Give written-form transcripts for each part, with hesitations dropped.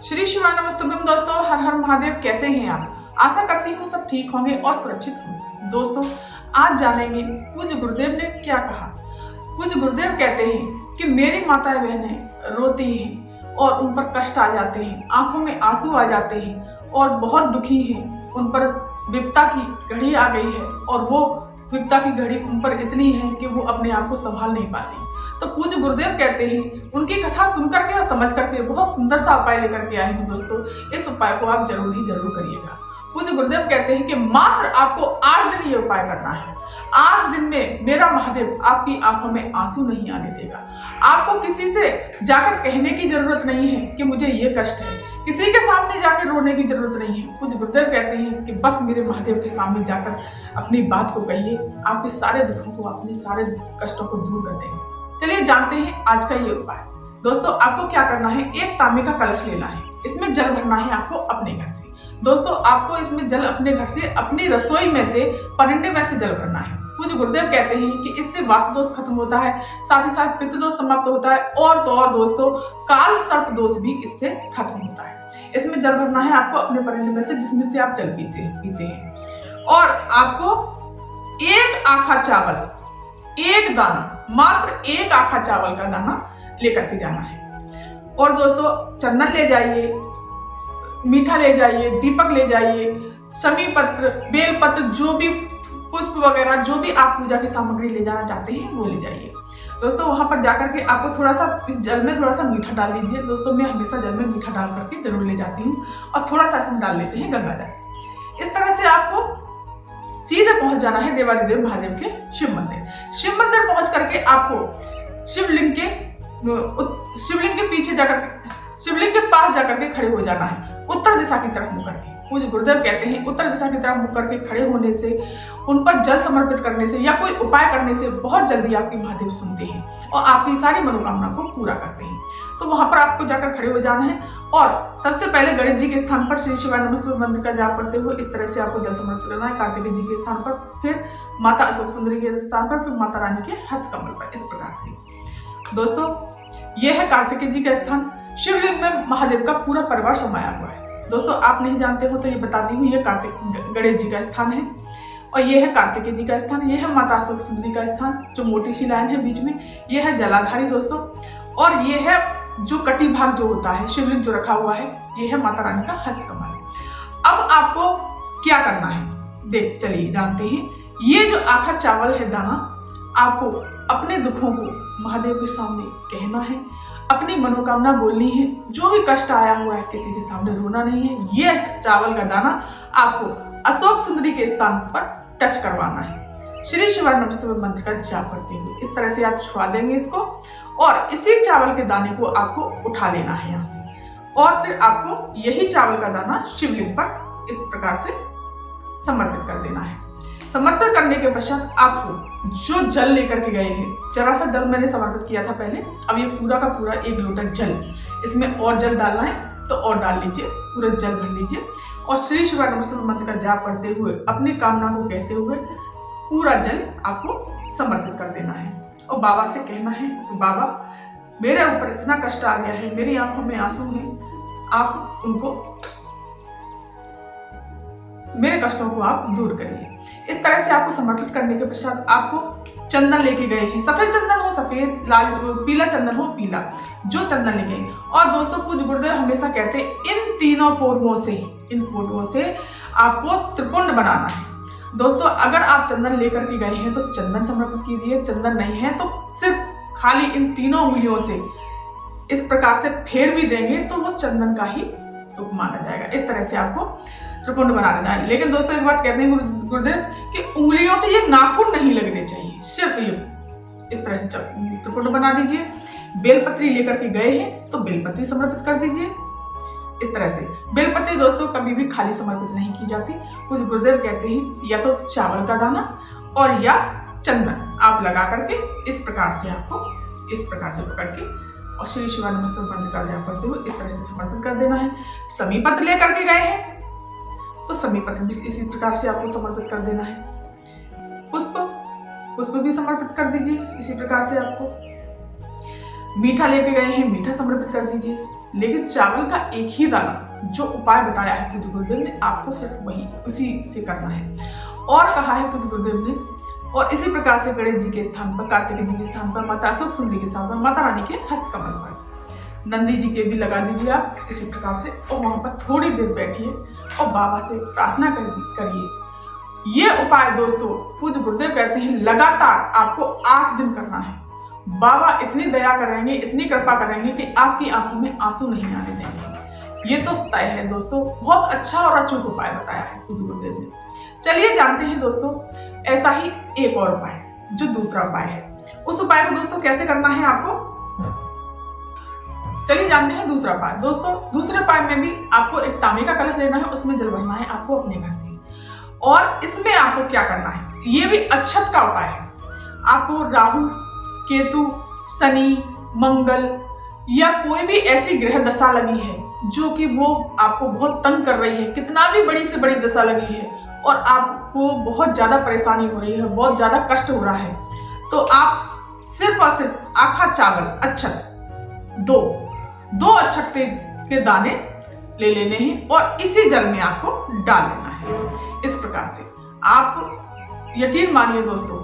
श्री शिवाय नमस्तुभ्यम दोस्तों, हर हर महादेव। कैसे हैं आप? आशा करती हूँ सब ठीक होंगे और सुरक्षित होंगे। दोस्तों, आज जानेंगे पूज्य गुरुदेव ने क्या कहा। पूज्य गुरुदेव कहते हैं कि मेरी माताएं बहनें रोती हैं और उन पर कष्ट आ जाते हैं, आंखों में आंसू आ जाते हैं और बहुत दुखी हैं। उन पर विपदा की घड़ी आ गई है और वो विपदा की घड़ी उन पर इतनी है कि वो अपने आप को संभाल नहीं पाती। तो पूज्य गुरुदेव कहते हैं, उनकी कथा सुन करके और समझ करके बहुत सुंदर सा उपाय लेकर के आई हूँ दोस्तों। इस उपाय को आप जरूर ही जरूर करिएगा। पूज्य गुरुदेव कहते हैं कि मात्र आपको 8 दिन ये उपाय करना है। 8 दिन में मेरा महादेव आपकी आंखों में आंसू नहीं आने देगा। आपको किसी से जाकर कहने की जरूरत नहीं है कि मुझे ये कष्ट है, किसी के सामने जाकर रोने की जरूरत नहीं है। पूज्य गुरुदेव कहते हैं कि बस मेरे महादेव के सामने जाकर अपनी बात को कहिए, आपके सारे दुखों को, अपने सारे कष्टों को दूर कर देंगे। चलिए जानते हैं आज का ये उपाय। दोस्तों, आपको क्या करना है, एक तांबे का कलश लेना है, इसमें जल भरना है आपको अपने घर से। दोस्तों, आपको इसमें जल अपने घर से, अपनी रसोई में से, परिंदे में से जल भरना है। पूज्य गुरुदेव कहते हैं कि इससे वास्तु दोष खत्म होता है, साथ ही साथ पितृ दोष समाप्त होता है और तो और दोस्तों काल सर्प दोष भी इससे खत्म होता है। इसमें जल भरना है आपको अपने परिंदे में से, जिसमें से आप जल पीते हैं। और आपको एक आखा चावल, एक दाना, मात्र एक आखा चावल का दाना लेकर के जाना है। और दोस्तों चंदन ले जाइए, मीठा ले जाइए, दीपक ले जाइए, शमी पत्र, बेल पत्र, जो भी पुष्प वगैरह, जो भी आप पूजा की सामग्री ले जाना चाहते हैं वो ले जाइए। दोस्तों, वहां पर जाकर के आपको थोड़ा सा इस जल में थोड़ा सा मीठा डाल दीजिए। दोस्तों, मैं हमेशा जल में मीठा डाल करके जरूर ले जाती हूँ और थोड़ा सा इसमें डाल लेते हैं गंगाजल। इस तरह से आपको सीधे पहुंच जाना है देवादिदेव महादेव के शिव मंदिर। शिव मंदिर पहुंच करके आपको शिवलिंग के पीछे जाकर, शिवलिंग के पास जाकर के खड़े हो जाना है, उत्तर दिशा की तरफ मुड़ करके। पूज्य गुरुदेव कहते हैं उत्तर दिशा की तरफ मुड़ करके खड़े होने से, उन पर जल समर्पित करने से या कोई उपाय करने से बहुत जल्दी आपके महादेव सुनते हैं और आपकी सारी मनोकामना को पूरा करते हैं। तो वहां पर आपको जाकर खड़े हो जाना है और सबसे पहले गणेश जी के स्थान पर श्री शिवाय नमस्तुभ्यम मंत्र का जाप करते हुए इस तरह से आपको जल समर्पित करना है। कार्तिकेय जी के स्थान पर, फिर माता अशोक सुंदरी के स्थान पर, फिर माता रानी के हस्त कमल पर, इस प्रकार से। दोस्तों, यह है कार्तिकेय जी का स्थान। शिवलिंग में महादेव का पूरा परिवार समाया हुआ है। दोस्तों, आप नहीं जानते हो तो ये बताती हूँ, ये कार्तिक गणेश जी का स्थान है और ये है कार्तिकेय जी का स्थान। ये है माता अशोक सुंदरी का स्थान, जो मोटी सी लाइन है बीच में, ये है जलाधारी दोस्तों। और ये है जो कटी भाग जो होता है, शिवलिंग जो रखा हुआ है, ये है माता रानी का हस्त कमल। अब आपको क्या करना है, चलिए जानते हैं। ये जो आखा चावल है दाना, आपको अपने दुखों को महादेव के सामने कहना है, अपनी मनोकामना बोलनी है। जो भी कष्ट आया हुआ है किसी के सामने रोना नहीं है। ये चावल का दाना आपको अशोक सुंदरी के स्थान पर टच करवाना है। श्री शिवाय नमस्तुभ्यम मंत्र का जाप करते हुए इस तरह से आप छुआ देंगे इसको और इसी चावल के दाने को आपको उठा लेना है यहाँ से और फिर आपको यही चावल का दाना शिवलिंग पर इस प्रकार से समर्पित कर देना है। समर्पित करने के पश्चात आपको जो जल लेकर के गए हैं, जरा सा जल मैंने समर्पित किया था पहले, अब ये पूरा का पूरा 1 लोटा जल, इसमें और जल डालना है तो और डाल लीजिए, पूरा जल भर लीजिए और श्री शिवाय नमस्तुभ्यम मंत्र का जाप करते हुए अपनी कामना को कहते हुए पूरा जल आपको समर्पित कर देना है और बाबा से कहना है, बाबा मेरे ऊपर इतना कष्ट आ गया है, मेरी आंखों में आंसू हैं, आप उनको, मेरे कष्टों को आप दूर करिए। इस तरह से आपको समर्पित करने के पश्चात आपको चंदन लेके गए हैं, सफेद चंदन हो सफेद, लाल पीला चंदन हो पीला, जो चंदन लेके गए। और दोस्तों, पूज्य गुरुदेव हमेशा कहते हैं इन तीनों पोटुओं से आपको त्रिपुंड बनाना है। दोस्तों, अगर आप चंदन लेकर के गए हैं तो चंदन समर्पित कीजिए, चंदन नहीं है तो सिर्फ खाली इन तीनों उंगलियों से इस प्रकार से फेर भी देंगे तो वो चंदन का ही रूप माना जाएगा। इस तरह से आपको त्रिपुंड बना देना है। लेकिन दोस्तों, एक बात कहते हैं गुरुदेव कि उंगलियों के ये नाखून नहीं लगने चाहिए, सिर्फ ये इस तरह से त्रिपुंड बना दीजिए। बेलपत्री लेकर के गए हैं तो बेलपत्री समर्पित कर दीजिए। इस तरह से बेलपत्री दोस्तों कभी भी खाली समर्पित नहीं की जाती। कुछ गुरुदेव कहते हैं या तो चावल का दाना और या चंदन आप लगा करके इस प्रकार से आपको इस प्रकार से पकड़ के और श्री शिवाय नमस्तुभ्यम मंत्र का जाप करते हुए इस तरह से समर्पित कर देना है। समी पत्र लेकर के गए हैं तो समी पत्र भी इसी प्रकार से आपको समर्पित कर देना है। पुष्प भी समर्पित कर दीजिए इसी प्रकार से। आपको मीठा लेके गए हैं, मीठा समर्पित कर दीजिए। लेकिन चावल का एक ही दाना जो उपाय बताया है पूज्य गुरुदेव ने, आपको सिर्फ वही उसी से करना है। और कहा है पूज्य गुरुदेव ने, और इसी प्रकार से गणेश जी के स्थान पर, कार्तिक जी के स्थान पर, माता अशोक सुंदरी के स्थान पर, माता रानी के हस्तकमल पर, नंदी जी के भी लगा दीजिए आप इसी प्रकार से। और वहां पर थोड़ी देर बैठिए और बाबा से प्रार्थना करिए। ये उपाय दोस्तों पूज्य गुरुदेव कहते हैं लगातार आपको 8 दिन करना है। बाबा इतनी दया करेंगे, इतनी कृपा करेंगे कि आपकी आंखों में आंसू नहीं आने देंगे। ये तो तय है दोस्तों। बहुत अच्छा और अचूक उपाय बताया है पूज्य गुरुदेव ने। चलिए जानते हैं दोस्तों ऐसा ही एक और उपाय, जो दूसरा उपाय है। उस उपाय को दोस्तों कैसे करना है आपको, चलिए जानते हैं दूसरा उपाय। दोस्तों दूसरे उपाय में भी आपको एक तांबे का कलश लेना है, उसमें जल भरना है आपको अपने घर से। और इसमें आपको क्या करना है, ये भी अक्षत का उपाय है। आपको राहु, केतु, शनि, मंगल या कोई भी ऐसी ग्रह दशा लगी है जो कि वो आपको बहुत तंग कर रही है, कितना भी बड़ी से बड़ी दशा लगी है और आपको बहुत ज्यादा परेशानी हो रही है, बहुत ज्यादा कष्ट हो रहा है, तो आप सिर्फ और सिर्फ आखा चावल अक्षत दो अक्षत के दाने ले लेने हैं और इसी जल में आपको डाल लेना है। इस प्रकार से आप यकीन मानिए दोस्तों,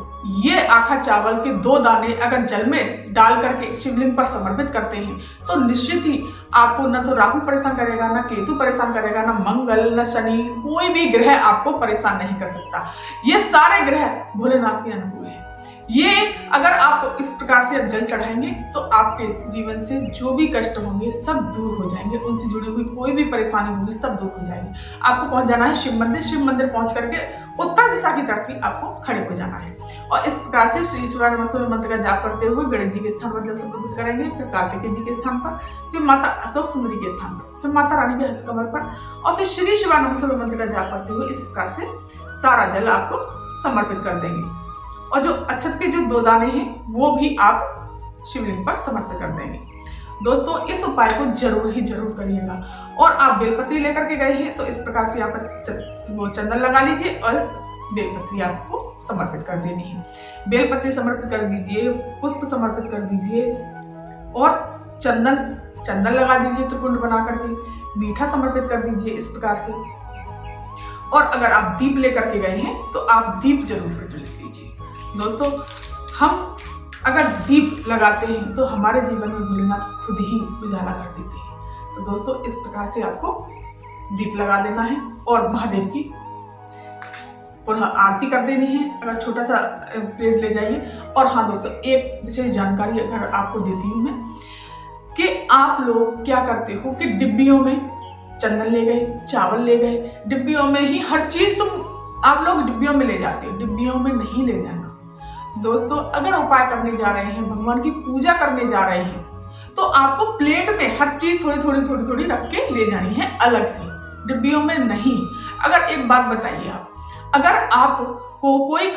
ये आखा चावल के 2 दाने अगर जल में डाल करके शिवलिंग पर समर्पित करते हैं तो निश्चित ही आपको न तो राहु परेशान करेगा, न केतु परेशान करेगा, न मंगल, न शनि, कोई भी ग्रह आपको परेशान नहीं कर सकता। ये सारे ग्रह भोलेनाथ के अनुकूल है। ये अगर आप इस प्रकार से जल चढ़ाएंगे तो आपके जीवन से जो भी कष्ट होंगे सब दूर हो जाएंगे, उनसे जुड़ी हुई कोई भी परेशानी होगी सब दूर हो जाएगी। आपको पहुंच जाना है शिव मंदिर पहुंच करके उत्तर दिशा की तरफ ही आपको खड़े हो जाना है। और इस प्रकार से श्री शिवाय नमः मंत्र का जाप करते हुए गणेश जी के स्थान पर जल समर्पित करेंगे, फिर कार्तिकेय जी के स्थान पर, फिर माता अशोक सुंदरी के स्थान पर, फिर माता रानी के हस्तकमल पर, और फिर श्री शिवाय नमः मंत्र का जाप करते हुए इस प्रकार से सारा जल आपको समर्पित कर देंगे। और जो अक्षत के जो 2 दाने हैं वो भी आप शिवलिंग पर समर्पित कर देंगे। दोस्तों इस उपाय को जरूर करिएगा। और आप बेलपत्री लेकर के गए हैं तो इस प्रकार से यहाँ पर वो चंदन लगा लीजिए और इस बेलपत्री आपको समर्पित कर देनी है। बेलपत्री समर्पित कर दीजिए, पुष्प समर्पित कर दीजिए और चंदन लगा दीजिए त्रिपुंड बना करके, मीठा समर्पित कर दीजिए इस प्रकार से। और अगर आप दीप लेकर के गए हैं तो आप दीप जरूर प्रज्वलित कीजिए। दोस्तों हम अगर दीप लगाते हैं तो हमारे जीवन में भोलेनाथ खुद ही उजाला कर देते हैं। तो दोस्तों इस प्रकार से आपको दीप लगा देना है और महादेव की पुनः आरती कर देनी है। अगर छोटा सा प्लेट ले जाइए। और हाँ दोस्तों एक विशेष जानकारी अगर आपको देती हूँ मैं कि आप लोग क्या करते हो कि डिब्बियों में चंदन ले गए, चावल ले गए, डिब्बियों में ही हर चीज तुम आप लोग डिब्बियों में ले जाते हो, डिब्बियों में नहीं ले जाना। दोस्तों अगर उपाय करने जा रहे हैं, भगवान की पूजा करने जा रहे हैं, तो आपको प्लेट में हर चीज थोड़ी रख के ले जानी है अलग से, डिब्बियों में नहीं। अगर एक बात बताइए आप, अगर आपको कोई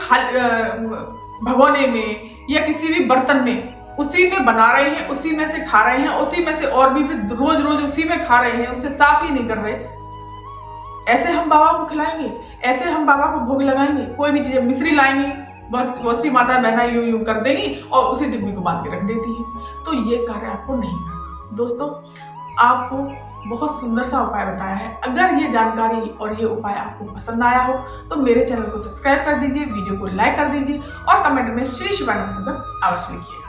भगोने में या किसी भी बर्तन में उसी में बना रहे हैं, उसी में से खा रहे हैं, उसी में से और भी फिर रोज उसी में खा रहे हैं, उससे साफ ही नहीं कर रहे, ऐसे हम बाबा को खिलाएंगे? ऐसे हम बाबा को भोग लगाएंगे? कोई भी चीज मिश्री लाएंगे, वैसी माता बहना यूं कर देगी और उसी डिब्बी को बांध के रख देती है। तो ये कार्य आपको नहीं करना। दोस्तों आपको बहुत सुंदर सा उपाय बताया है। अगर ये जानकारी और ये उपाय आपको पसंद आया हो तो मेरे चैनल को सब्सक्राइब कर दीजिए, वीडियो को लाइक कर दीजिए और कमेंट में श्री शिवाय नमः अवश्य लिखिए।